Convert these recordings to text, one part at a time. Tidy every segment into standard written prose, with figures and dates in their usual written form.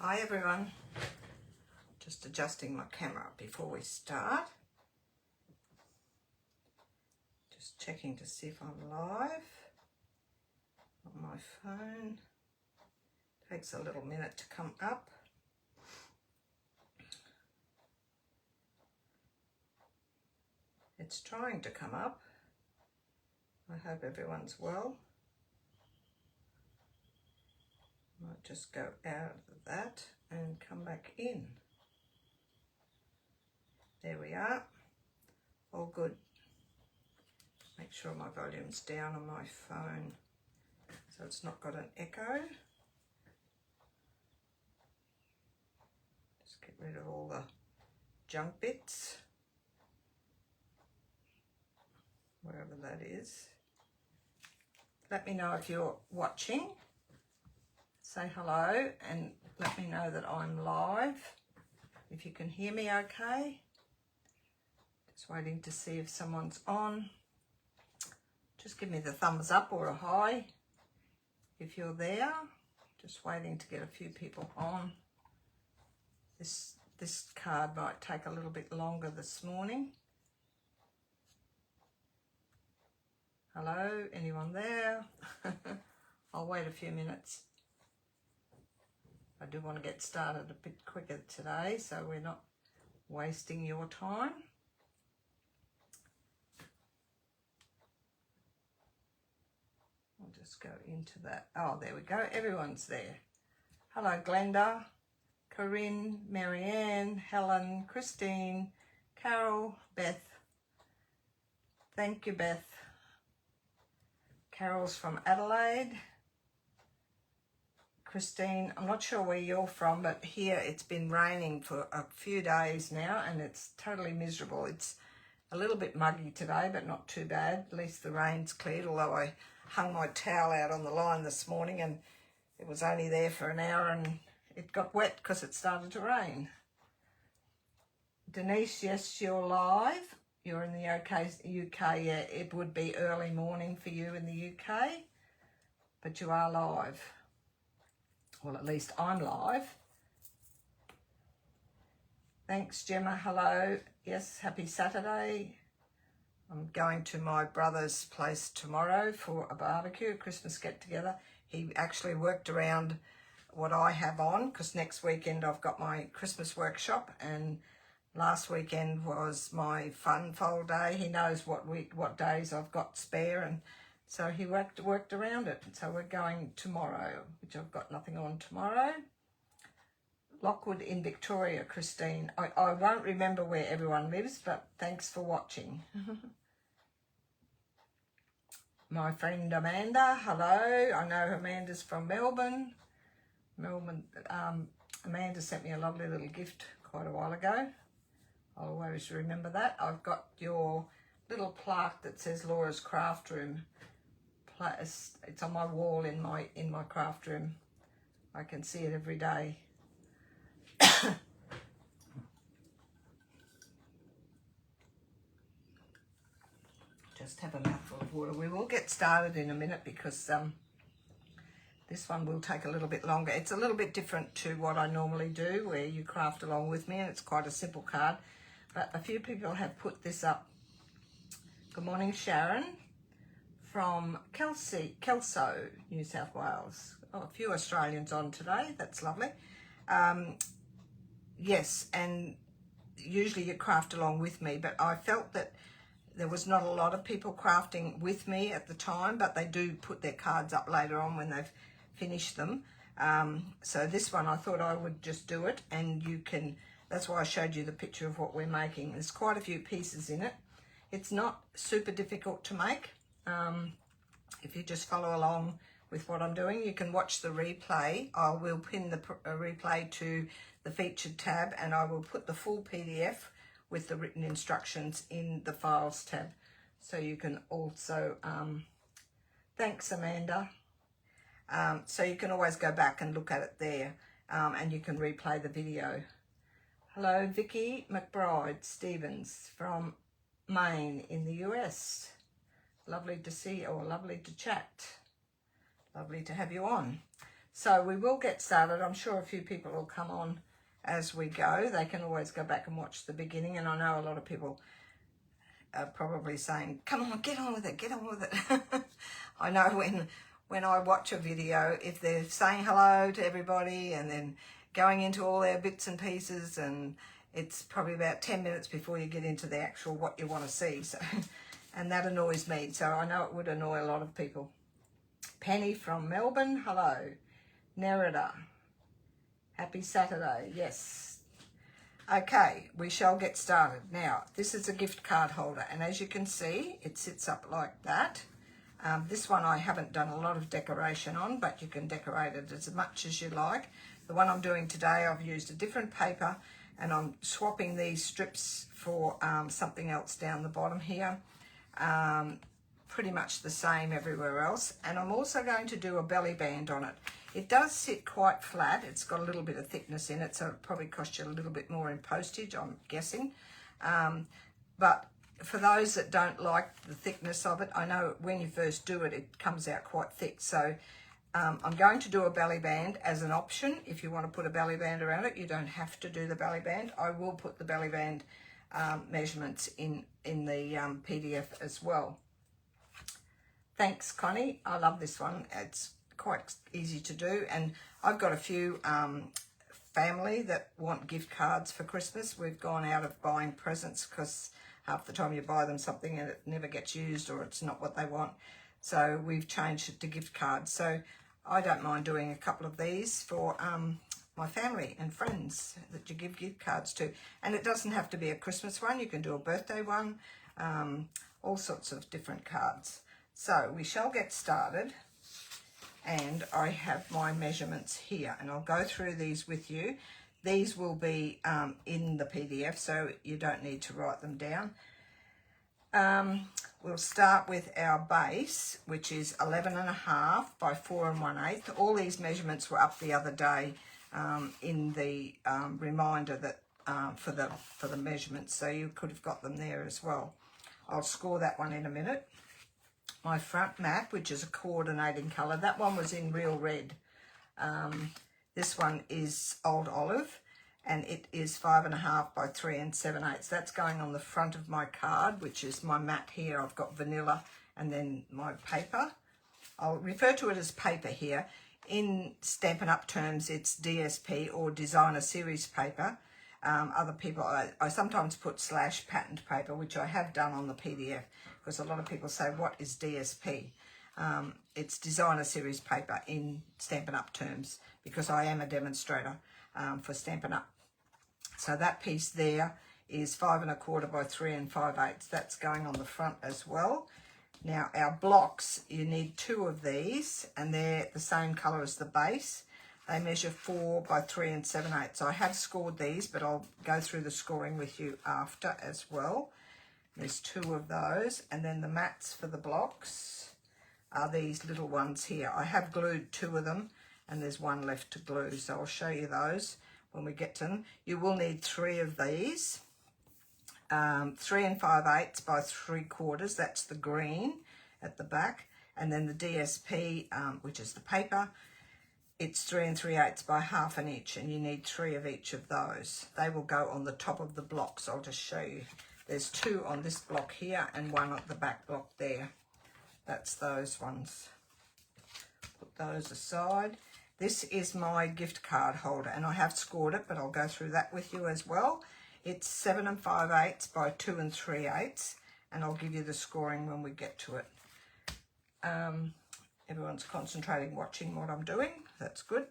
Hi everyone, just adjusting my camera before we start. Just checking to see if I'm live on my phone. Takes a little minute to come up. It's trying to come up. I hope everyone's well. Might just go out of that and come back in. There we are. All good. Make sure my volume's down on my phone so it's not got an echo. Just get rid of all the junk bits, wherever that is. Let me know if you're watching. Say hello and let me know that I'm live. If you can hear me okay. Just waiting to see if someone's on. Just give me the thumbs up or a hi if you're there. Just waiting to get a few people on. This card might take a little bit longer this morning. Hello, anyone there? I'll wait a few minutes. I do want to get started a bit quicker today, so we're not wasting your time. I'll just go into that. Oh, there we go. Everyone's there. Hello, Glenda, Corinne, Marianne, Helen, Christine, Carol, Beth. Thank you, Beth. Carol's from Adelaide. Christine, I'm not sure where you're from, but here it's been raining for a few days now and it's totally miserable. It's a little bit muggy today, but not too bad. At least the rain's cleared, although I hung my towel out on the line this morning and it was only there for an hour and it got wet because it started to rain. Denise, yes, you're live. You're in the UK, yeah, it would be early morning for you in the UK, but you are live. Well, at least I'm live. Thanks, Gemma. Hello. Yes, happy Saturday. I'm going to my brother's place tomorrow for a barbecue, a Christmas get-together. He actually worked around what I have on because next weekend I've got my Christmas workshop and last weekend was my fun fold day. He knows what days I've got spare, and so he worked around it. So we're going tomorrow, which I've got nothing on tomorrow. Lockwood in Victoria, Christine. I won't remember where everyone lives, but thanks for watching. My friend Amanda, hello. I know Amanda's from Melbourne. Amanda sent me a lovely little gift quite a while ago. I'll always remember that. I've got your little plaque that says Laura's Craft Room. It's on my wall in my craft room. I can see it every day. Just have a mouthful of water. We will get started in a minute because this one will take a little bit longer. It's a little bit different to what I normally do, where you craft along with me, and it's quite a simple card. But a few people have put this up. Good morning, Sharon, from Kelso, New South Wales. Oh, a few Australians on today. That's lovely. Yes, and usually you craft along with me, but I felt that there was not a lot of people crafting with me at the time, but they do put their cards up later on when they've finished them. So this one, I thought I would just do it, and you can, that's why I showed you the picture of what we're making. There's quite a few pieces in it. It's not super difficult to make. If you just follow along with what I'm doing, you can watch the replay. I will pin the replay to the featured tab, and I will put the full PDF with the written instructions in the files tab. So you can also, thanks Amanda. So you can always go back and look at it there, and you can replay the video. Hello, Vicky McBride Stevens from Maine in the US. Lovely to see you, or lovely to chat. Lovely to have you on. So we will get started. I'm sure a few people will come on as we go. They can always go back and watch the beginning, and I know a lot of people are probably saying, come on, get on with it, get on with it. I know when I watch a video, if they're saying hello to everybody and then going into all their bits and pieces, and it's probably about 10 minutes before you get into the actual what you want to see. So, and that annoys me. So I know it would annoy a lot of people. Penny from Melbourne, hello. Nerida, happy Saturday, yes. Okay, we shall get started. Now, this is a gift card holder, and as you can see, it sits up like that. This one I haven't done a lot of decoration on, but you can decorate it as much as you like. The one I'm doing today, I've used a different paper, and I'm swapping these strips for something else down the bottom here. Pretty much the same everywhere else. And I'm also going to do a belly band on it. It does sit quite flat. It's got a little bit of thickness in it, so it'll probably cost you a little bit more in postage, I'm guessing. But for those that don't like the thickness of it, I know when you first do it, it comes out quite thick. So I'm going to do a belly band as an option. If you want to put a belly band around it, you don't have to do the belly band. I will put the belly band measurements in the PDF as well. Thanks, Connie. I love this one. It's quite easy to do. And I've got a few family that want gift cards for Christmas. We've gone out of buying presents because half the time you buy them something and it never gets used, or it's not what they want. So we've changed it to gift cards. So I don't mind doing a couple of these for my family and friends that you give gift cards to. And it doesn't have to be a Christmas one. You can do a birthday one, all sorts of different cards. So we shall get started, and I have my measurements here, and I'll go through these with you. These will be in the PDF, so you don't need to write them down. We'll start with our base, which is 11.5 by 4 1/8. All these measurements were up the other day in the reminder that for the measurements, so you could have got them there as well. I'll score that one in a minute. My front mat, which is a coordinating colour, that one was in real red. This one is Old Olive, and it is 5.5 by 3 7/8. That's going on the front of my card, which is my mat here. I've got vanilla and then my paper. I'll refer to it as paper here. In Stampin' Up terms, it's DSP or designer series paper. Other people, I sometimes put / patterned paper, which I have done on the PDF, because a lot of people say, what is DSP? It's designer series paper in Stampin' Up terms, because I am a demonstrator for Stampin' Up. So that piece there is 5 1/4 by 3 5/8. That's going on the front as well. Now our blocks, you need 2 of these, and they're the same colour as the base. They measure 4 by 3 7/8. So I have scored these, but I'll go through the scoring with you after as well. There's 2 of those, and then the mats for the blocks are these little ones here. I have glued 2 of them, and there's 1 left to glue, so I'll show you those when we get to them. You will need 3 of these, 3 5/8 by 3/4. That's the green at the back, and then the DSP, which is the paper. It's 3 3/8 by 1/2 inch, and you need 3 of each of those. They will go on the top of the blocks. I'll just show you. There's 2 on this block here and 1 on the back block there. That's those ones. Put those aside. This is my gift card holder, and I have scored it, but I'll go through that with you as well. It's 7 5/8 by 2 3/8, and I'll give you the scoring when we get to it. Everyone's concentrating, watching what I'm doing. That's good.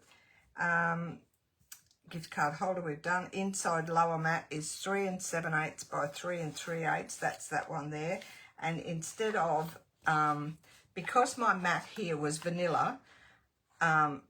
Gift card holder we've done. Inside lower mat is 3 7/8 by 3 3/8. That's that one there. And instead of, because my mat here was vanilla,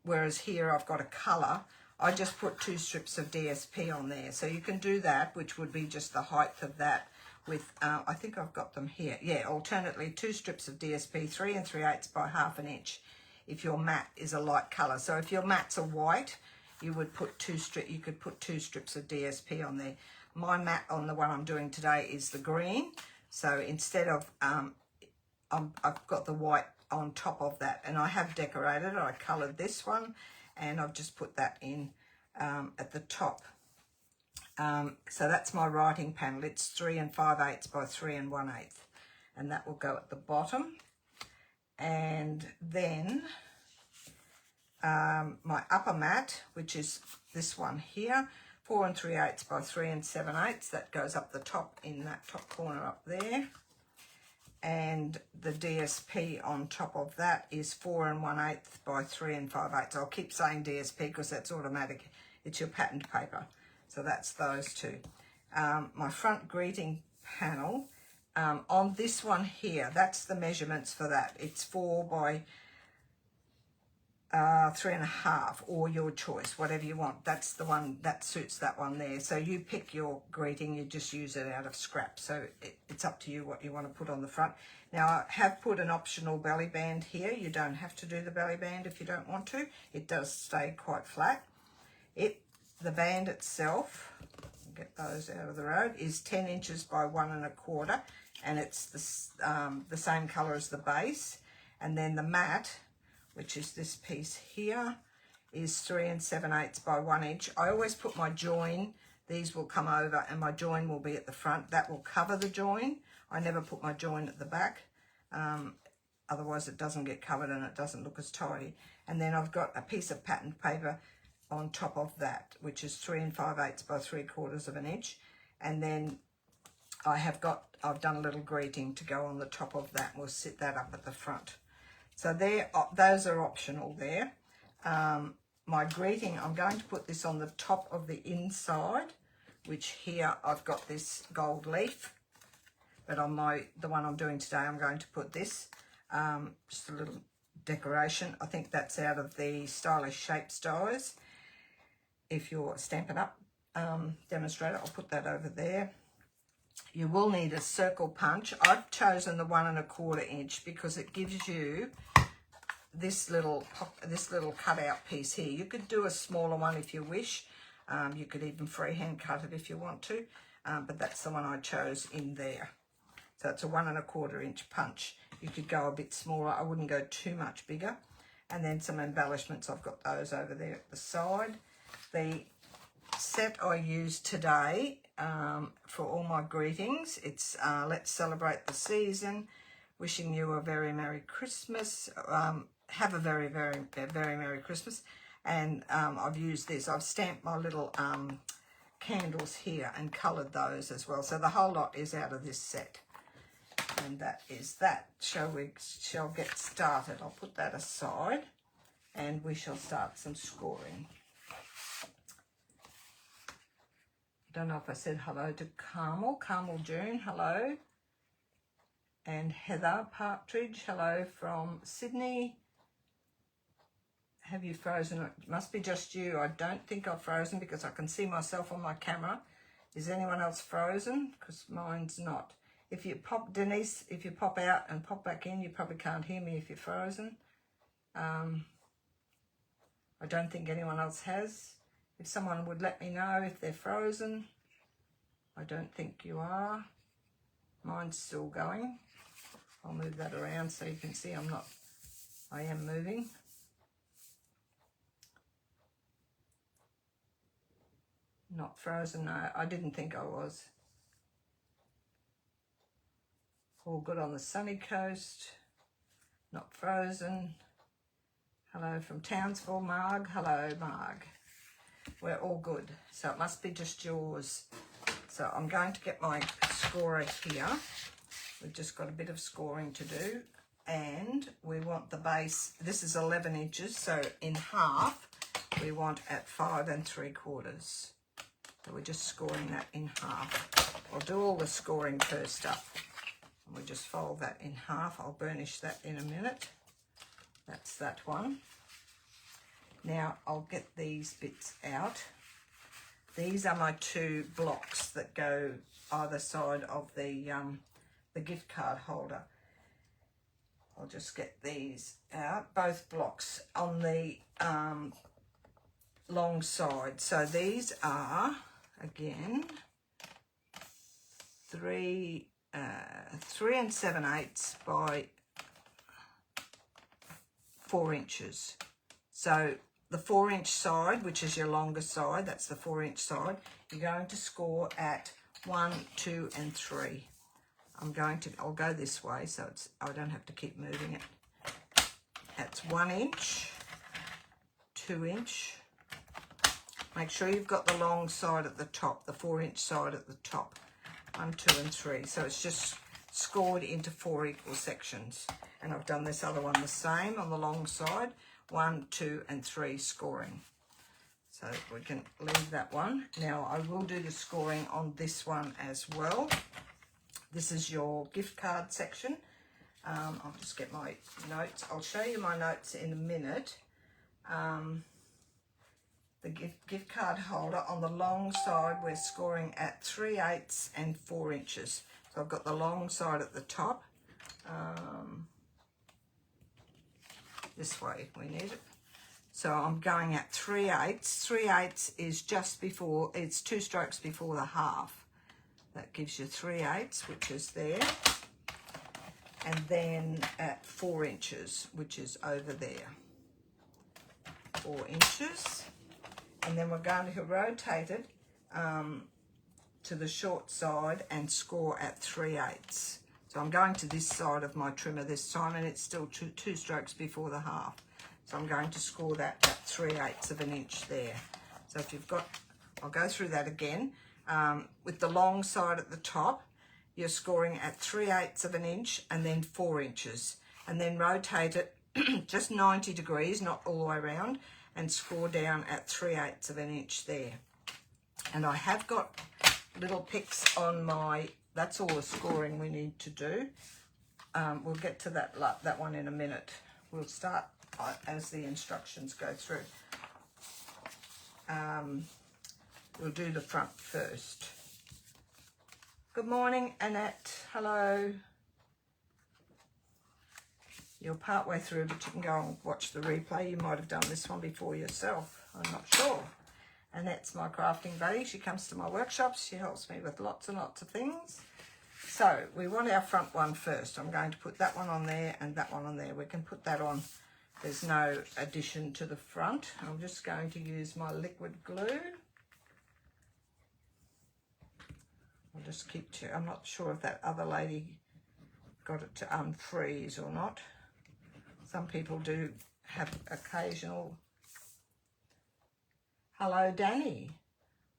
whereas here I've got a colour, I just put 2 strips of DSP on there. So you can do that, which would be just the height of that with, I think I've got them here. Yeah, alternately 2 strips of DSP, 3 3/8 by 1/2 inch, if your mat is a light colour. So if your mats are white, you would put 2 strips, you could put 2 strips of DSP on there. My mat on the one I'm doing today is the green. So instead of, I've got the white on top of that, and I have decorated it. I coloured this one, and I've just put that in at the top. So that's my writing panel. It's 3 5/8 by 3 1/8, and that will go at the bottom. And then my upper mat, which is this one here, 4 3/8 by 3 7/8, that goes up the top in that top corner up there. And the DSP on top of that is 4 1/8 by 3 5/8. I'll keep saying DSP because that's automatic. It's your patterned paper. So that's those two. My front greeting panel, on this one here, that's the measurements for that. It's 4 by 3 1/2, or your choice, whatever you want. That's the one that suits that one there. So you pick your greeting, you just use it out of scrap. So it's up to you what you want to put on the front. Now I have put an optional belly band here. You don't have to do the belly band if you don't want to. It does stay quite flat. The band itself, get those out of the road, is 10 inches by 1 1/4, and it's the same colour as the base. And then the mat, which is this piece here, is 3 7/8 by 1 inch. I always put my join, these will come over and my join will be at the front. That will cover the join. I never put my join at the back, otherwise it doesn't get covered and it doesn't look as tidy. And then I've got a piece of patterned paper on top of that, which is 3 5/8 by 3/4 of an inch. And then I've done a little greeting to go on the top of that. We'll sit that up at the front. So those are optional there. My greeting, I'm going to put this on the top of the inside, which here I've got this gold leaf. But on the one I'm doing today, I'm going to put this, just a little decoration. I think that's out of the Stylish Shapes dies. If you're Stampin' Up demonstrator, I'll put that over there. You will need a circle punch. I've chosen the 1 1/4 inch because it gives you this little cutout piece here. You could do a smaller one if you wish. You could even freehand cut it if you want to, but that's the one I chose in there. So it's a 1 1/4 inch punch. You could go a bit smaller. I wouldn't go too much bigger. And then some embellishments. I've got those over there at the side. The set I used today for all my greetings, it's Let's Celebrate the Season, wishing you a very Merry Christmas, have a very, very, very Merry Christmas. And I've used this. I've stamped my little candles here and coloured those as well. So the whole lot is out of this set. And that is that. Shall get started. I'll put that aside and we shall start some scoring. I don't know if I said hello to Carmel June, hello. And Heather Partridge, hello from Sydney. Have you frozen? It must be just you. I don't think I've frozen because I can see myself on my camera. Is anyone else frozen? Because mine's not. If you pop, Denise, if you pop out and pop back in, you probably can't hear me if you're frozen. I don't think anyone else has. If someone would let me know if they're frozen. I don't think you are. Mine's still going. I'll move that around so you can see I am moving. Not frozen, no, I didn't think I was. All good on the sunny coast. Not frozen. Hello from Townsville, Marg. Hello, Marg. We're all good. So it must be just yours. So I'm going to get my scorer here. We've just got a bit of scoring to do. And we want the base, this is 11 inches, so in half, we want at 5 3/4. So we're just scoring that in half. I'll do all the scoring first up. And we just fold that in half. I'll burnish that in a minute. That's that one. Now I'll get these bits out. These are my two blocks that go either side of the gift card holder. I'll just get these out, both blocks on the long side. So these are, again, 3 7/8 by 4 inches. So the 4-inch side, which is your longest side, that's the 4-inch side, you're going to score at 1, 2, and 3. I'll go this way so I don't have to keep moving it. That's 1 inch, 2 inch. Make sure you've got the long side at the top, the 4-inch side at the top. 1, 2, and 3. So it's just scored into 4 equal sections. And I've done this other one the same on the long side. 1, 2, and 3 scoring. So we can leave that one. Now I will do the scoring on this one as well. This is your gift card section. I'll just get my notes. I'll show you my notes in a minute. The gift card holder on the long side, we're scoring at 3/8 and 4 inches. So I've got the long side at the top. This way we need it. So I'm going at 3/8. 3/8 is just before, it's 2 strokes before the half. That gives you 3/8, which is there. And then at 4 inches, which is over there. 4 inches. And then we're going to rotate it to the short side and score at 3/8. So I'm going to this side of my trimmer this time, and it's still two strokes before the half. So I'm going to score that at 3/8 of an inch there. So if you've got, I'll go through that again. With the long side at the top, you're scoring at 3/8 of an inch and then 4 inches. And then rotate it just 90 degrees, not all the way around, and score down at 3/8 of an inch there. And I have got little picks on my, that's all the scoring we need to do. We'll get to that one in a minute. We'll start as the instructions go through. We'll do the front first. Good morning, Annette. Hello. You're part way through, but you can go and watch the replay. You might have done this one before yourself. I'm not sure. And that's my crafting buddy. She comes to my workshops. She helps me with lots and lots of things. So we want our front one first. I'm going to put that one on there and that one on there. We can put that on. There's no addition to the front. I'm just going to use my liquid glue. I'll just keep I'm not sure if that other lady got it to unfreeze or not. Some people do have occasional. Hello, Danny.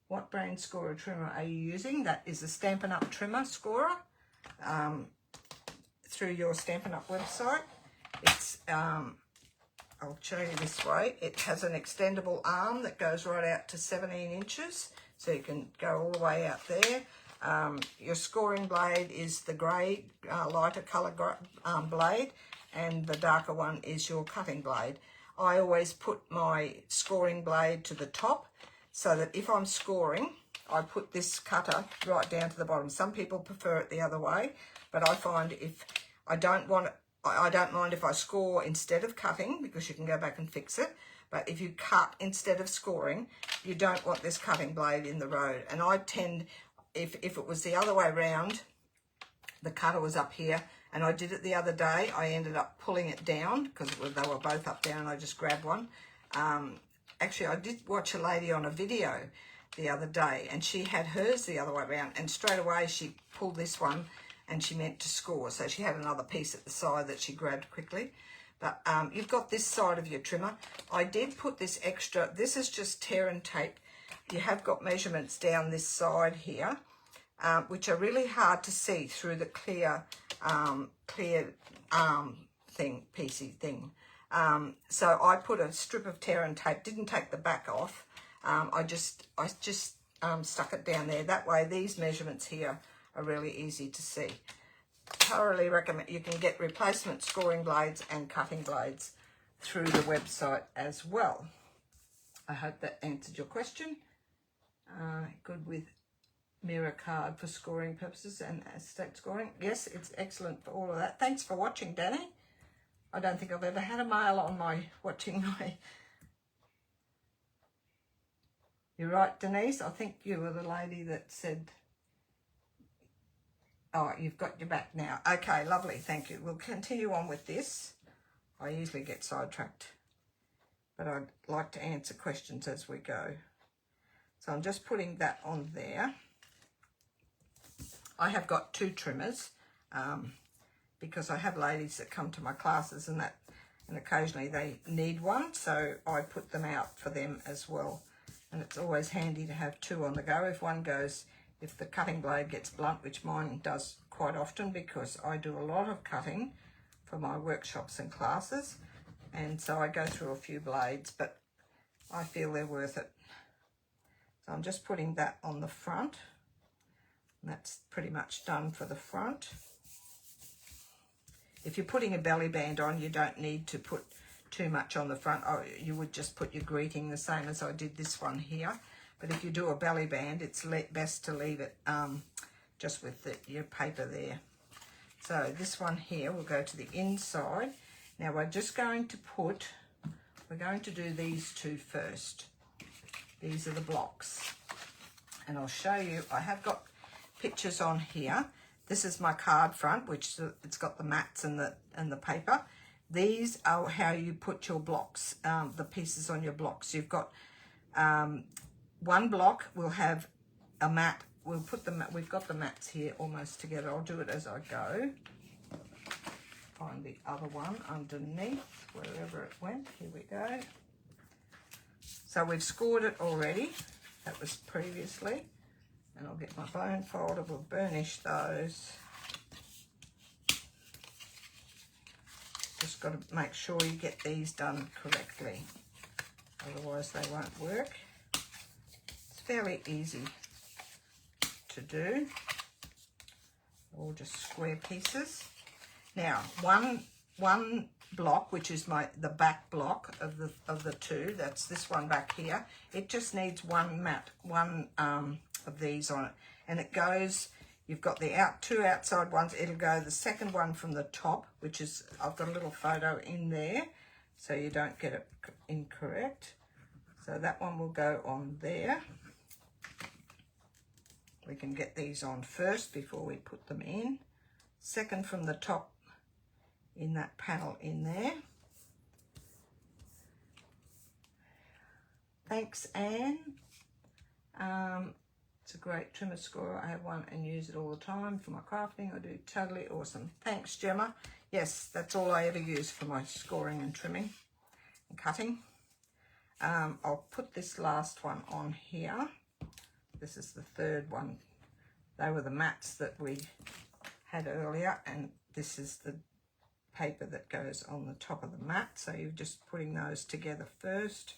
What brand scorer trimmer are you using? That is a Stampin' Up! Trimmer scorer through your Stampin' Up! Website. It's, I'll show you this way. It has an extendable arm that goes right out to 17 inches, so you can go all the way out there. Your scoring blade is the grey, lighter colour blade, and the darker one is your cutting blade. I always put my scoring blade to the top so that if I'm scoring, I put this cutter right down to the bottom. Some people prefer it the other way, but I find if I don't want it, I don't mind if I score instead of cutting, because you can go back and fix it. But if you cut instead of scoring, you don't want this cutting blade in the road. And I tend, if it was the other way around, the cutter was up here, and I did it the other day. I ended up pulling it down because they were both up there, and I just grabbed one. Actually, I did watch a lady on a video the other day, and she had hers the other way around, and straight away she pulled this one, and she meant to score. So she had another piece at the side that she grabbed quickly. But you've got this side of your trimmer. I did put this extra, this is just tear and tape. You have got measurements down this side here, which are really hard to see through the clear piecey thing. So I put a strip of tear and tape, didn't take the back off. I just stuck it down there. That way these measurements here are really easy to see. Thoroughly recommend. You can get replacement scoring blades and cutting blades through the website as well. I hope that answered your question. Good with mirror card for scoring purposes and stack scoring. Yes, it's excellent for all of that. Thanks for watching, Danny. I don't think I've ever had a male on my watching my. You're right, Denise. I think you were the lady that said, oh, you've got your back now. Okay, lovely. Thank you. We'll continue on with this. I usually get sidetracked. but I'd like to answer questions as we go. So I'm just putting that on there. I have got 2 trimmers because I have ladies that come to my classes and occasionally they need one, so I put them out for them as well. And it's always handy to have 2 on the go. If the cutting blade gets blunt, which mine does quite often because I do a lot of cutting for my workshops and classes, and so I go through a few blades, but I feel they're worth it. So I'm just putting that on the front, and that's pretty much done for the front. If you're putting a belly band on, you don't need to put too much on the front. Oh, you would just put your greeting the same as I did this one here. But if you do a belly band, it's best to leave it just with your paper there. So this one here will go to the inside. Now we're going to do these 2 first. These are the blocks. And I'll show you, I have got pictures on here. This is my card front, which it's got the mats and the paper. These are how you put your blocks, the pieces on your blocks. You've got one block will have a mat. We've got the mats here almost together. I'll do it as I go. Find the other one underneath, wherever it went. Here we go. So we've scored it already. That was previously. And I'll get my bone folder. We'll burnish those. Just got to make sure you get these done correctly. Otherwise they won't work. It's fairly easy to do. All just square pieces. Now, one block, which is the back block of the 2, that's this one back here. It just needs one of these on it, and it goes. You've got the 2 outside ones. It'll go the second one from the top, which is, I've got a little photo in there, so you don't get it incorrect. So that one will go on there. We can get these on first before we put them in. Second from the top in that panel in there. Thanks, Anne. It's a great trimmer scorer. I have one and use it all the time for my crafting. I do. Totally awesome. Thanks, Gemma. Yes, that's all I ever use for my scoring and trimming and cutting. I'll put this last one on here. This is the 3rd one. They were the mats that we had earlier, and this is the paper that goes on the top of the mat. So you're just putting those together first.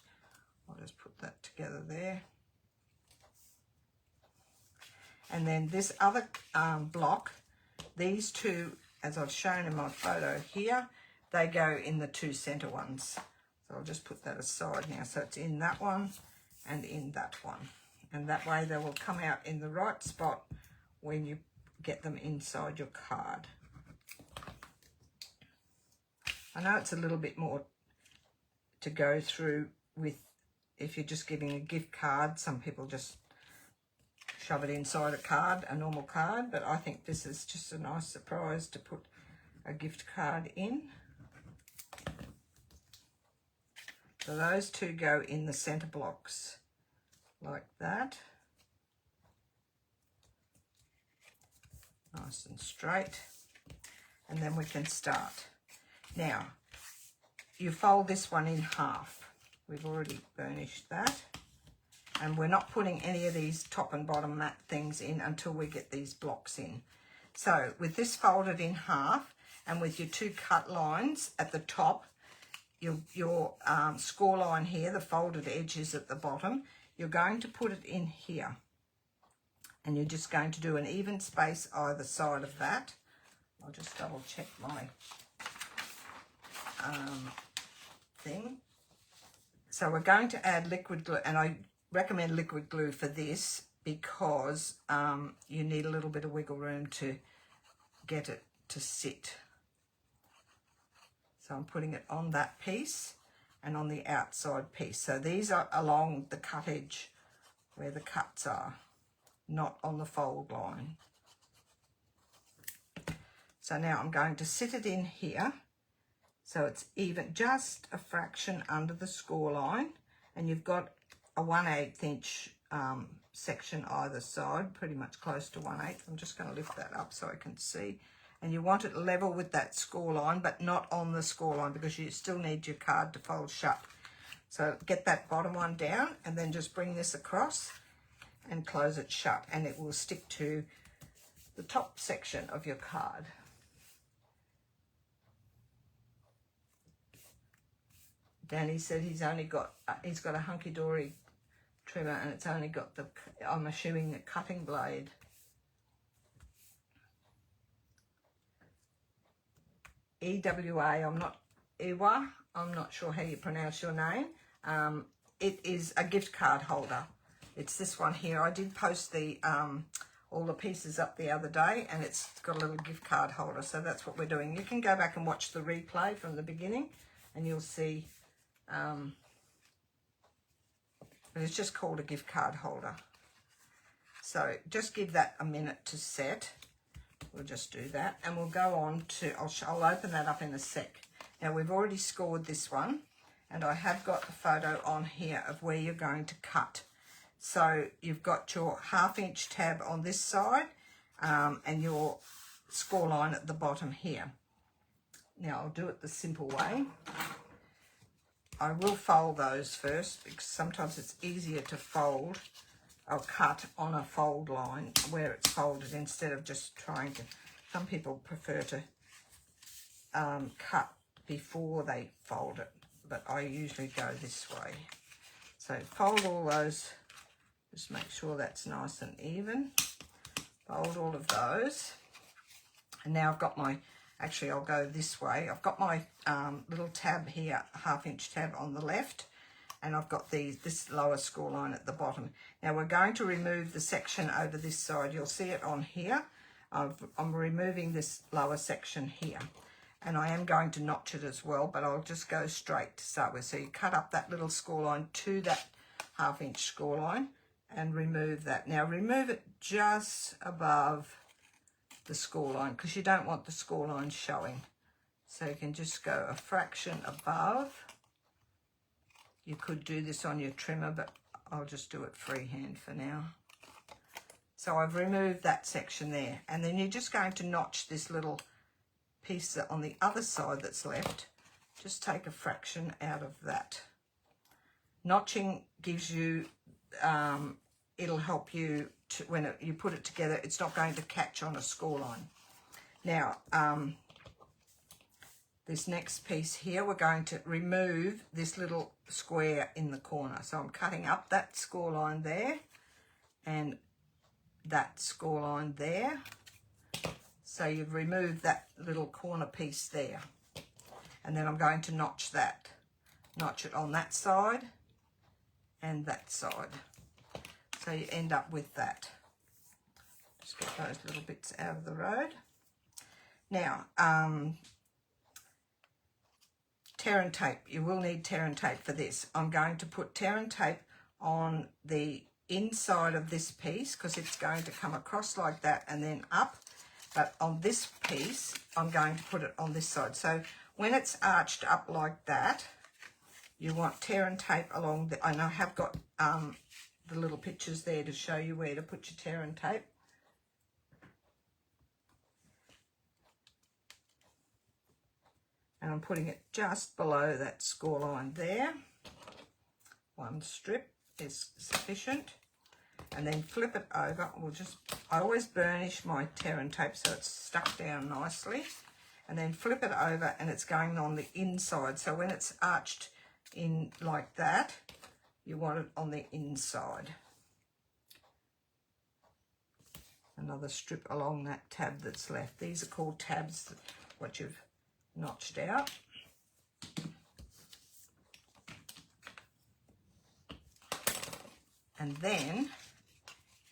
I'll just put that together there. And then this other block, these 2, as I've shown in my photo here, they go in the 2 center ones. So I'll just put that aside now. So it's in that one and in that one. And that way they will come out in the right spot when you get them inside your card. I know it's a little bit more to go through with if you're just giving a gift card. Some people just shove it inside a normal card, but I think this is just a nice surprise to put a gift card in. So those 2 go in the center blocks like that. Nice and straight. And then we can start. Now, you fold this one in half. We've already burnished that. And we're not putting any of these top and bottom mat things in until we get these blocks in. So with this folded in half and with your 2 cut lines at the top, your score line here, the folded edges at the bottom, you're going to put it in here. And you're just going to do an even space either side of that. I'll just double check my thing. So we're going to add liquid glue, and I recommend liquid glue for this because you need a little bit of wiggle room to get it to sit. So I'm putting it on that piece and on the outside piece. So these are along the cut edge where the cuts are, not on the fold line. So now I'm going to sit it in here So it's even, just a fraction under the score line, and you've got a 1/8 inch section either side, pretty much close to 1/8. I'm just going to lift that up so I can see. And you want it level with that score line, but not on the score line, because you still need your card to fold shut. So get that bottom one down, and then just bring this across and close it shut, and it will stick to the top section of your card. Danny said he's got a hunky-dory trimmer, and it's only got the, I'm assuming, the cutting blade. EWA, I'm not sure how you pronounce your name. It is a gift card holder. It's this one here. I did post the all the pieces up the other day, and it's got a little gift card holder, so that's what we're doing. You can go back and watch the replay from the beginning, and you'll see, but it's just called a gift card holder. So just give that a minute to set. We'll just do that, and we'll go on to, I'll open that up in a sec. Now we've already scored this one, and I have got the photo on here of where you're going to cut. So you've got your 1/2 inch tab on this side, and your score line at the bottom here. Now I'll do it the simple way. I will fold those first, because sometimes it's easier to fold or cut on a fold line where it's folded, instead of just trying to, some people prefer to cut before they fold it, but I usually go this way. So fold all those, just make sure that's nice and even. Fold all of those. And now I've got my, actually I'll go this way. I've got my little tab here, 1/2 inch tab on the left, and I've got this lower score line at the bottom. Now we're going to remove the section over this side. You'll see it on here. I'm removing this lower section here, and I am going to notch it as well, but I'll just go straight to start with. So you cut up that little score line to that 1/2 inch score line and remove that. Now remove it just above the score line, because you don't want the score line showing. So you can just go a fraction above. You could do this on your trimmer, but I'll just do it freehand for now. So I've removed that section there, and then you're just going to notch this little piece that on the other side that's left. Just take a fraction out of that. Notching gives you, it'll help you to, when you put it together, it's not going to catch on a score line. Now, this next piece here, we're going to remove this little square in the corner. So I'm cutting up that score line there and that score line there. So you've removed that little corner piece there. And then I'm going to notch that. Notch it on that side and that side. So you end up with that. Just get those little bits out of the road. Now, tear and tape. You will need tear and tape for this. I'm going to put tear and tape on the inside of this piece, because it's going to come across like that and then up. But on this piece, I'm going to put it on this side. So when it's arched up like that, you want tear and tape along the, and I have got the little pictures there to show you where to put your tear and tape. And I'm putting it just below that score line there. One strip is sufficient. And then flip it over. I always burnish my tear and tape so it's stuck down nicely. And then flip it over, and it's going on the inside. So when it's arched in like that, you want it on the inside. Another strip along that tab that's left. These are called tabs, what you've notched out. And then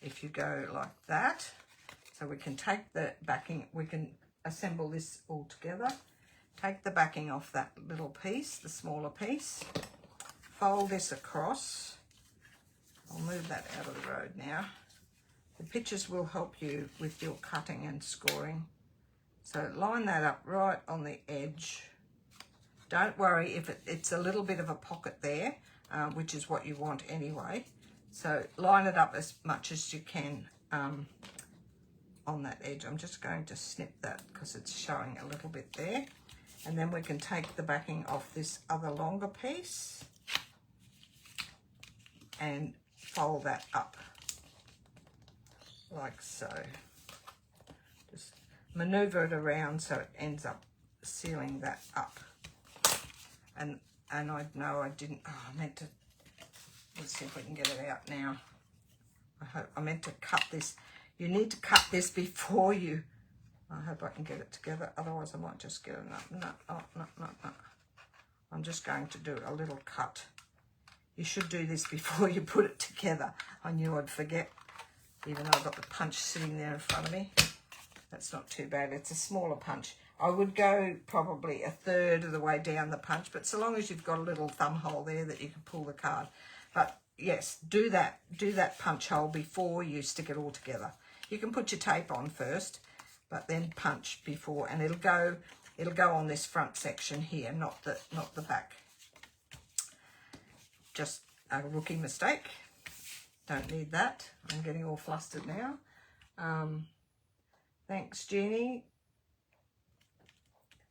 if you go like that, so we can take the backing, we can assemble this all together. Take the backing off that little piece, the smaller piece, fold this across. I'll move that out of the road now. The pictures will help you with your cutting and scoring. So line that up right on the edge Don't worry if it's a little bit of a pocket there, which is what you want anyway. So line it up as much as you can on that edge. I'm just going to snip that because it's showing a little bit there. And then we can take the backing off this other longer piece and fold that up like so. Just maneuver it around so it ends up sealing that up. And I know I didn't, I meant to, let's see if we can get it out now. I meant to cut this. You need to cut this before you, I hope I can get it together, otherwise I might just get it up. No. I'm just going to do a little cut. You should do this before you put it together. I knew I'd forget, even though I've got the punch sitting there in front of me. That's not too bad. It's a smaller punch. I would go probably a third of the way down the punch, but so long as you've got a little thumb hole there that you can pull the card. But yes, do that punch hole before you stick it all together. You can put your tape on first, but then punch before, and it'll go on this front section here, not the back. Just a rookie mistake. Don't need that. I'm getting all flustered now. Thanks, Jeannie.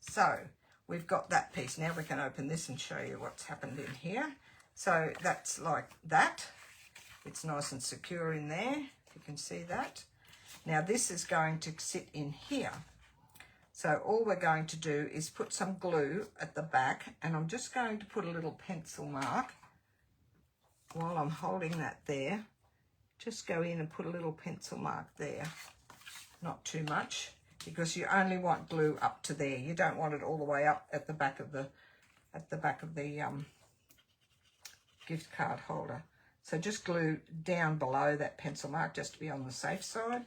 So we've got that piece. Now we can open this and show you what's happened in here. So that's like that. It's nice and secure in there, if you can see that. Now this is going to sit in here. So all we're going to do is put some glue at the back, and I'm just going to put a little pencil mark while I'm holding that there. Just go in and put a little pencil mark there. Not too much, because you only want glue up to there. You don't want it all the way up at the back of the gift card holder. So just glue down below that pencil mark, just to be on the safe side,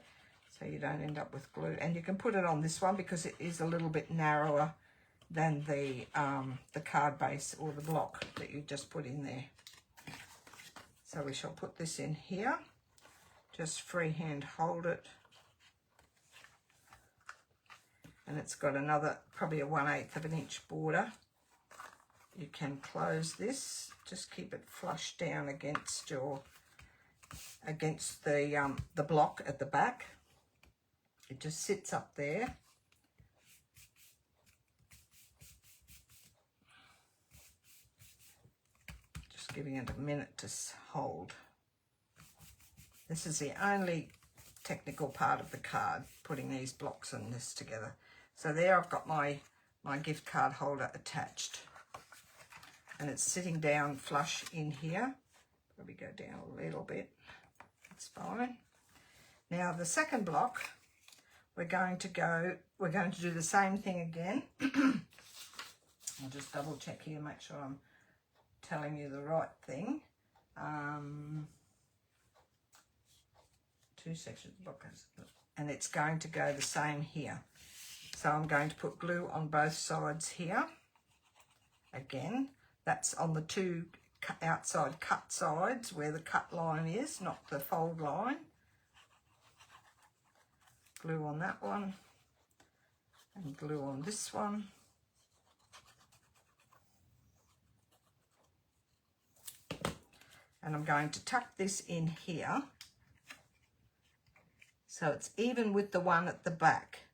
so you don't end up with glue. And you can put it on this one because it is a little bit narrower than the card base or the block that you just put in there. So we shall put this in here. Just freehand hold it. And it's got another, probably a 1/8 of an inch border. You can close this. Just keep it flush down against the block at the back. It just sits up there. Just giving it a minute to hold. This is the only technical part of the card, putting these blocks and this together. So there I've got my gift card holder attached. And it's sitting down flush in here. Probably go down a little bit. That's fine. Now the second block, we're going to do the same thing again. I'll just double check here, make sure I'm telling you the right thing. Two sections of blockers, and it's going to go the same here. So I'm going to put glue on both sides here. Again, that's on the two outside cut sides where the cut line is, not the fold line. Glue on that one, and glue on this one. And I'm going to tuck this in here so it's even with the one at the back.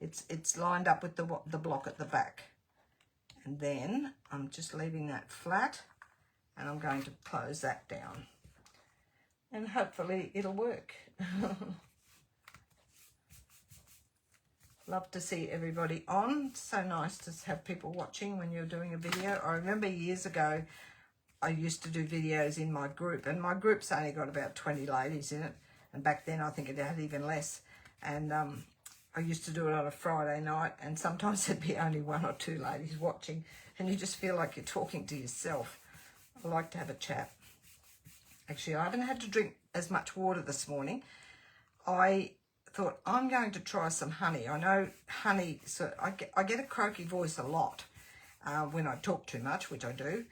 It's lined up with the block at the back. And then I'm just leaving that flat, and I'm going to close that down. And hopefully it'll work. Love to see everybody on. So nice to have people watching when you're doing a video. I remember years ago, I used to do videos in my group, and my group's only got about 20 ladies in it. And back then I think it had even less. And I used to do it on a Friday night, and sometimes there'd be only 1 or 2 ladies watching, and you just feel like you're talking to yourself. I like to have a chat. Actually, I haven't had to drink as much water this morning. I thought I'm going to try some honey. I know honey, so I get a croaky voice a lot when I talk too much, which I do.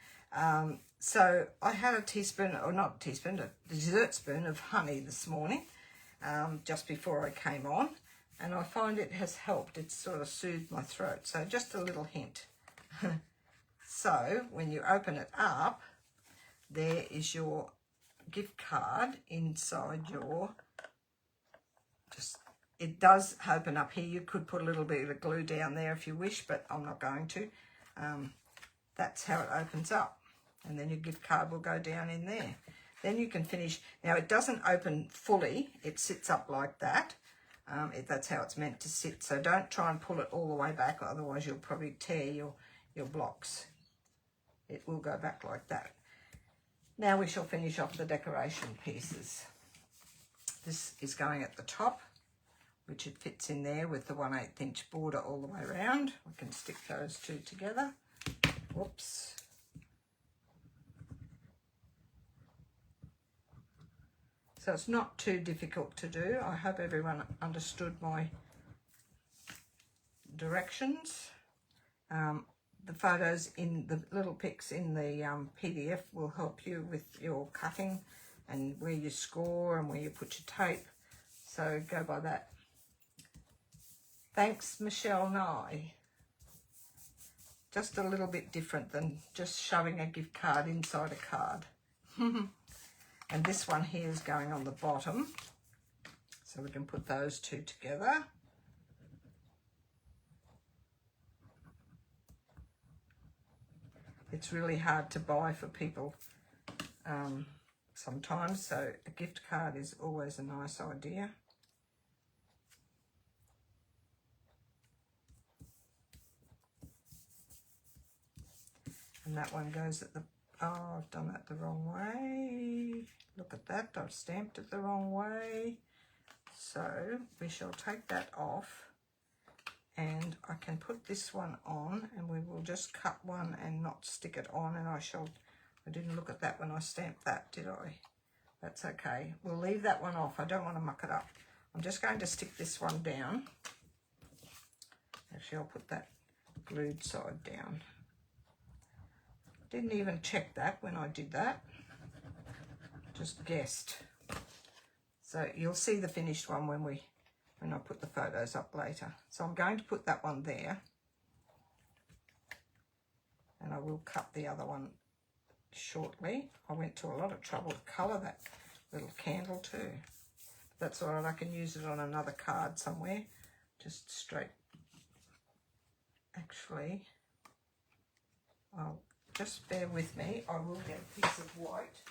So I had a teaspoon, or not a teaspoon, a dessert spoon of honey this morning, just before I came on. And I find it has helped. It's sort of soothed my throat. So just a little hint. So when you open it up, there is your gift card inside your, it does open up here. You could put a little bit of glue down there if you wish, but I'm not going to. That's how it opens up. And then your gift card will go down in there. Then you can finish. Now it doesn't open fully. It sits up like that. That's how it's meant to sit. So don't try and pull it all the way back, otherwise you'll probably tear your blocks. It will go back like that. Now we shall finish off the decoration pieces. This is going at the top, which it fits in there with the 1/8 inch border all the way around. We can stick those two together. Whoops. So it's not too difficult to do. I hope everyone understood my directions. The photos in the little pics in the PDF will help you with your cutting and where you score and where you put your tape. So go by that. Thanks, Michelle Nye. Just a little bit different than just shoving a gift card inside a card. And this one here is going on the bottom. So we can put those two together. It's really hard to buy for people sometimes, so a gift card is always a nice idea. And that one goes at the, oh, I've done that the wrong way. Look at that, I've stamped it the wrong way. So we shall take that off. And I can put this one on, and we will just cut one and not stick it on. And I didn't look at that when I stamped that, did I? That's okay. We'll leave that one off. I don't want to muck it up. I'm just going to stick this one down. Actually, I'll put that glued side down. Didn't even check that when I did that. Just guessed. So you'll see the finished one when I put the photos up later. So I'm going to put that one there. And I will cut the other one shortly. I went to a lot of trouble to colour that little candle too. That's all right, I can use it on another card somewhere. Just straight. Actually, just bear with me. I will get a piece of white.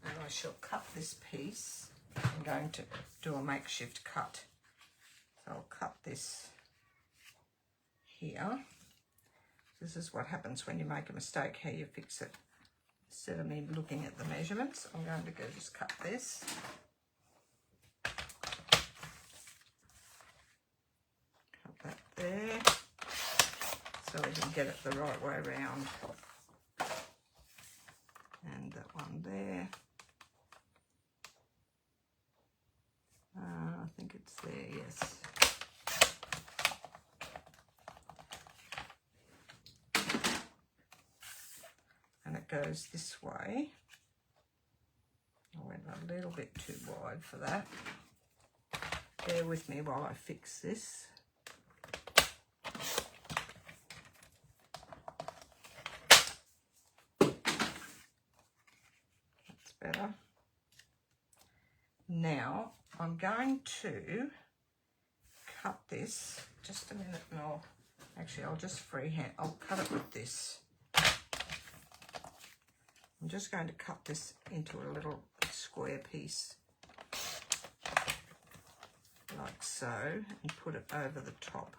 And I shall cut this piece. I'm going to do a makeshift cut. So I'll cut this here. This is what happens when you make a mistake, how you fix it. Instead of me looking at the measurements, I'm going to go just cut this. Cut that there. So we can get it the right way around. And that one there. I think it's there, yes. And it goes this way. I went a little bit too wide for that. Bear with me while I fix this. That's better. Now, I'm going to cut this, just a minute, and I'll just freehand, I'll cut it with this. I'm just going to cut this into a little square piece, like so, and put it over the top.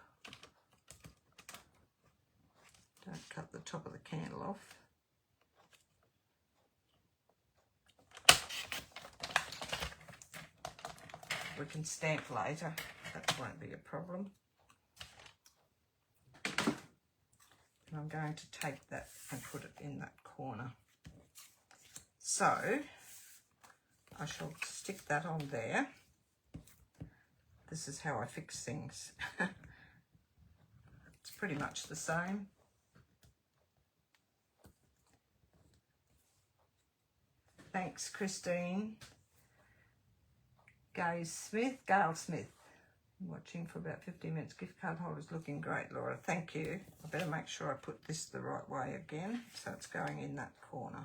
Don't cut the top of the candle off. We can stamp later, that won't be a problem. And I'm going to take that and put it in that corner. So I shall stick that on there. This is how I fix things. It's pretty much the same. Thanks, Christine. Gail Smith. Watching for about 15 minutes. Gift card holder's looking great, Laura. Thank you. I better make sure I put this the right way again, so it's going in that corner.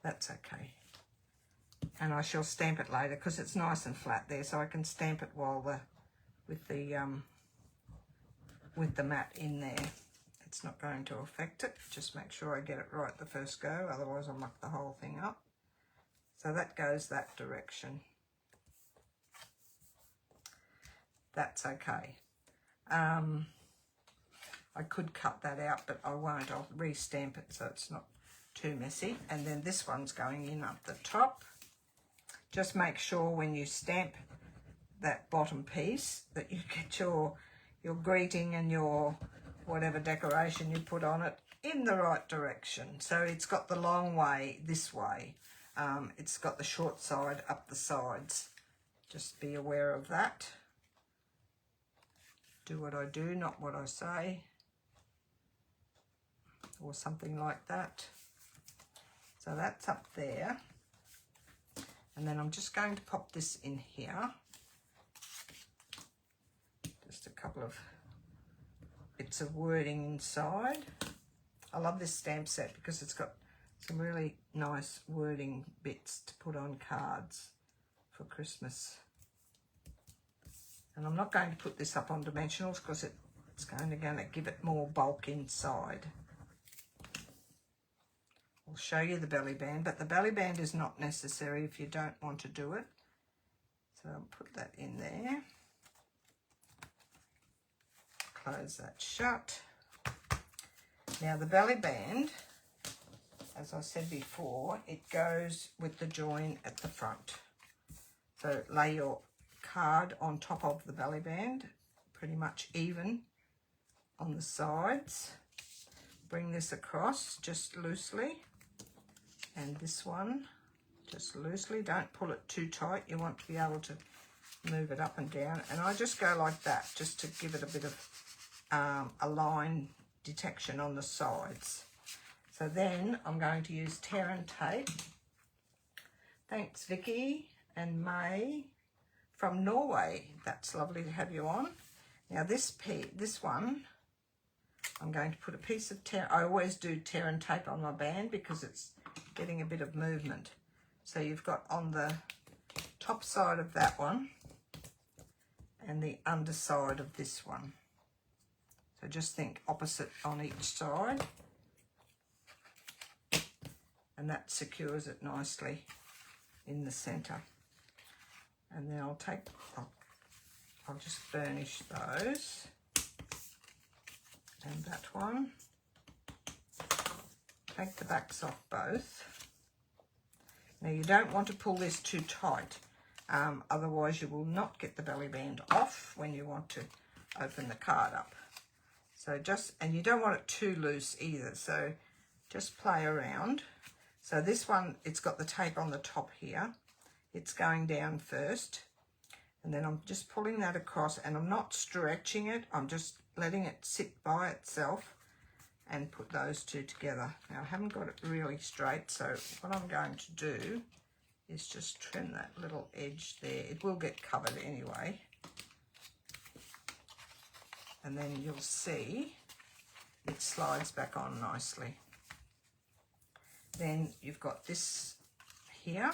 That's okay. And I shall stamp it later because it's nice and flat there, so I can stamp it while with the mat in there. It's not going to affect it. Just make sure I get it right the first go, otherwise I'll muck the whole thing up. So that goes that direction. That's okay. I could cut that out, but I won't. I'll re-stamp it so it's not too messy. And then this one's going in up the top. Just make sure when you stamp that bottom piece that you get your greeting and your whatever decoration you put on it in the right direction. So it's got the long way this way. It's got the short side up the sides. Just be aware of that. Do what I do, not what I say. Or something like that. So that's up there. And then I'm just going to pop this in here. Just a couple of bits of wording inside. I love this stamp set because it's got some really nice wording bits to put on cards for Christmas. And I'm not going to put this up on dimensionals because it's going to give it more bulk inside. I'll show you the belly band, but the belly band is not necessary if you don't want to do it. So I'll put that in there. Close that shut. Now the belly band, as I said before, it goes with the join at the front. So lay your card on top of the belly band, pretty much even on the sides. Bring this across just loosely, and this one just loosely. Don't pull it too tight. You want to be able to move it up and down, and I just go like that just to give it a bit of a line detection on the sides. So then I'm going to use tear and tape. Thanks Vicky and May from Norway. That's lovely to have you on. Now this one, I'm going to put a piece of tear. I always do tear and tape on my band because it's getting a bit of movement. So you've got on the top side of that one and the underside of this one. So just think opposite on each side, and that secures it nicely in the center. And then I'll just burnish those, and that one. Take the backs off both. Now you don't want to pull this too tight, otherwise you will not get the belly band off when you want to open the card up. So and you don't want it too loose either, so just play around. So this one, it's got the tape on the top here. It's going down first, and then I'm just pulling that across, and I'm not stretching it. I'm just letting it sit by itself and put those two together. Now I haven't got it really straight, so what I'm going to do is just trim that little edge there. It will get covered anyway. And then you'll see it slides back on nicely. Then you've got this here,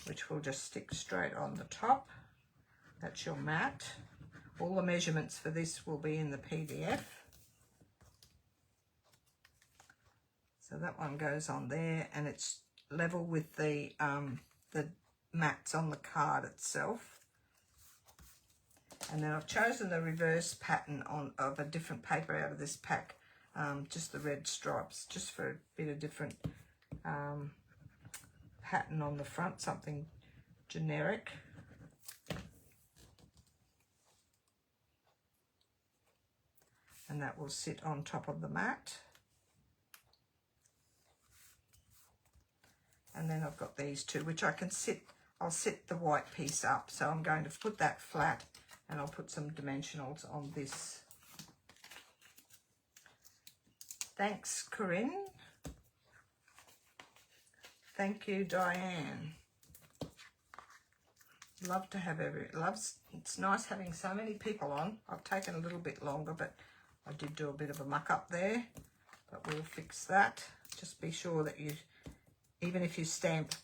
which will just stick straight on the top. That's your mat. All the measurements for this will be in the PDF. So that one goes on there, and it's level with the mats on the card itself. And then I've chosen the reverse pattern of a different paper out of this pack, just the red stripes, just for a bit of different pattern on the front, something generic. And that will sit on top of the mat. And then I've got these two, which I'll sit the white piece up. So I'm going to put that flat, and I'll put some dimensionals on this. Thanks, Corinne. Thank you, Diane. Love to have it's nice having so many people on. I've taken a little bit longer, but I did do a bit of a muck up there, but we'll fix that. Just be sure that you, even if you stamp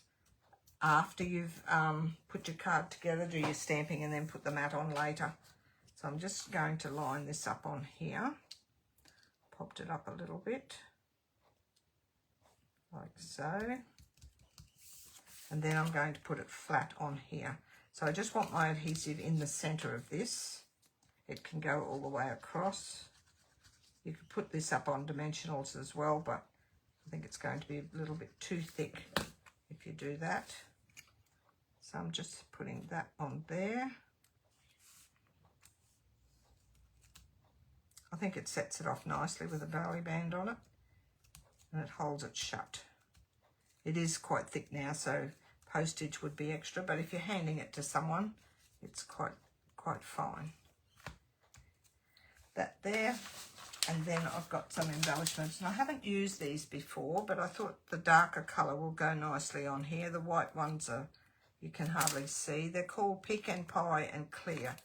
after you've put your card together, do your stamping and then put the mat on later. So I'm just going to line this up on here. Popped it up a little bit, like so. And then I'm going to put it flat on here. So I just want my adhesive in the center of this. It can go all the way across. You could put this up on dimensionals as well, but I think it's going to be a little bit too thick if you do that. So I'm just putting that on there. I think it sets it off nicely with a belly band on it, and it holds it shut. It is quite thick now, so postage would be extra, but if you're handing it to someone, it's quite fine. That there, and then I've got some embellishments, and I haven't used these before, but I thought the darker colour will go nicely on here. The white ones are, you can hardly see. They're called Pecan Pie and Clear.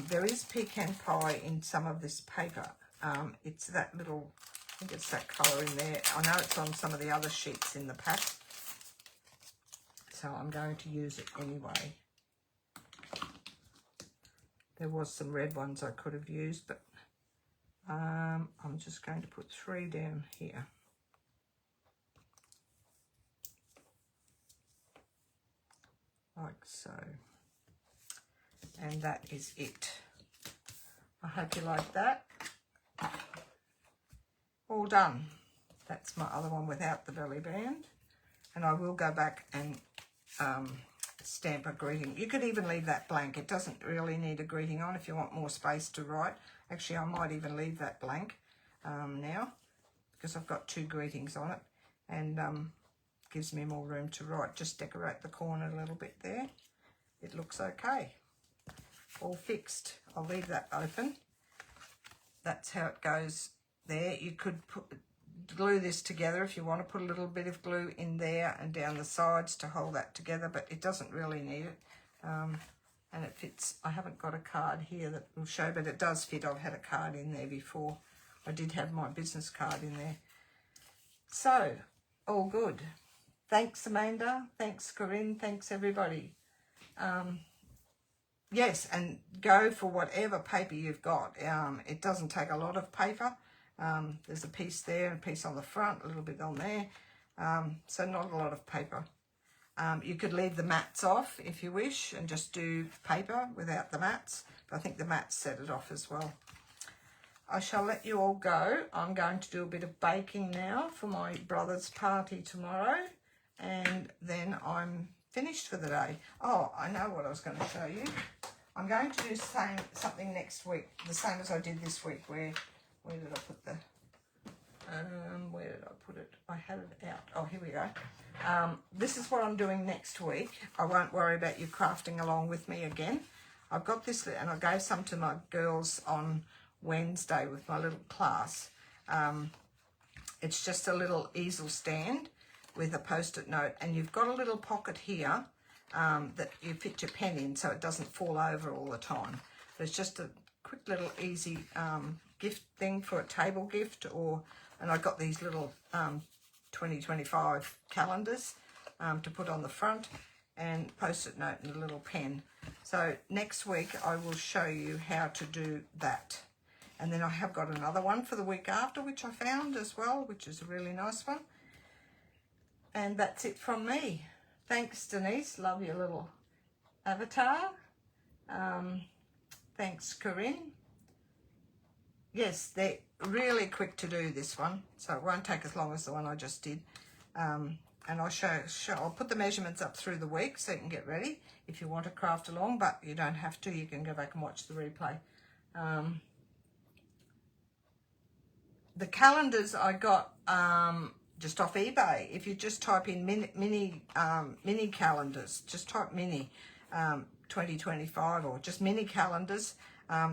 There is Pecan Pie in some of this paper. It's that little, I think it's that colour in there. I know it's on some of the other sheets in the pack, so I'm going to use it anyway. There was some red ones I could have used, but I'm just going to put 3 down here. Like so. And that is it. I hope you like that. All done. That's my other one without the belly band. And I will go back and stamp a greeting. You could even leave that blank. It doesn't really need a greeting on if you want more space to write. Actually, I might even leave that blank now, because I've got 2 greetings on it, and gives me more room to write. Just decorate the corner a little bit there. It looks okay. All fixed. I'll leave that open. That's how it goes there. You could glue this together if you want to put a little bit of glue in there and down the sides to hold that together, but it doesn't really need it. And it fits. I haven't got a card here that will show, but it does fit. I've had a card in there before. I did have my business card in there. So, all good. Thanks, Amanda. Thanks, Corinne. Thanks, everybody. Yes, and go for whatever paper you've got. It doesn't take a lot of paper. There's a piece there and a piece on the front, a little bit on there. So not a lot of paper. You could leave the mats off if you wish and just do paper without the mats. But I think the mats set it off as well. I shall let you all go. I'm going to do a bit of baking now for my brother's party tomorrow. And then I'm finished for the day. Oh, I know what I was going to show you. I'm going to do something next week, the same as I did this week. Where did I put the, where did I put it? I had it out. Oh, here we go. This is what I'm doing next week. I won't worry about you crafting along with me again. I've got this, and I gave some to my girls on Wednesday with my little class. It's just a little easel stand with a post-it note, and you've got a little pocket here that you fit your pen in so it doesn't fall over all the time. But it's just a quick little easy gift thing for a table gift, and I got these little 2025 calendars to put on the front, and post-it note and a little pen. So next week I will show you how to do that. And then I have got another one for the week after, which I found as well, which is a really nice one. And that's it from me. Thanks, Denise. Love your little avatar. Thanks, Corinne. Yes, they're really quick to do, this one, so it won't take as long as the one I just did. And I'll put the measurements up through the week so you can get ready if you want to craft along, but you don't have to. You can go back and watch the replay. The calendars I got just off eBay. If you just type in mini calendars, just type mini 2025 or just mini calendars.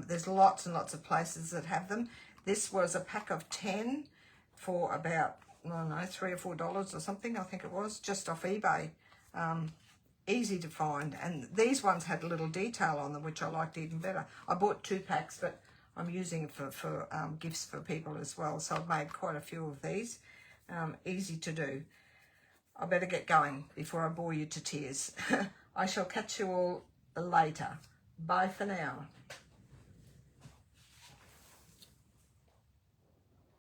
There's lots and lots of places that have them. This was a pack of 10 for about I don't know, $3 or $4 or something, I think it was, just off eBay. Easy to find, and these ones had a little detail on them, which I liked even better. I bought 2 packs, but I'm using it for gifts for people as well, so I've made quite a few of these. Easy to do. I better get going before I bore you to tears. I shall catch you all later. Bye for now.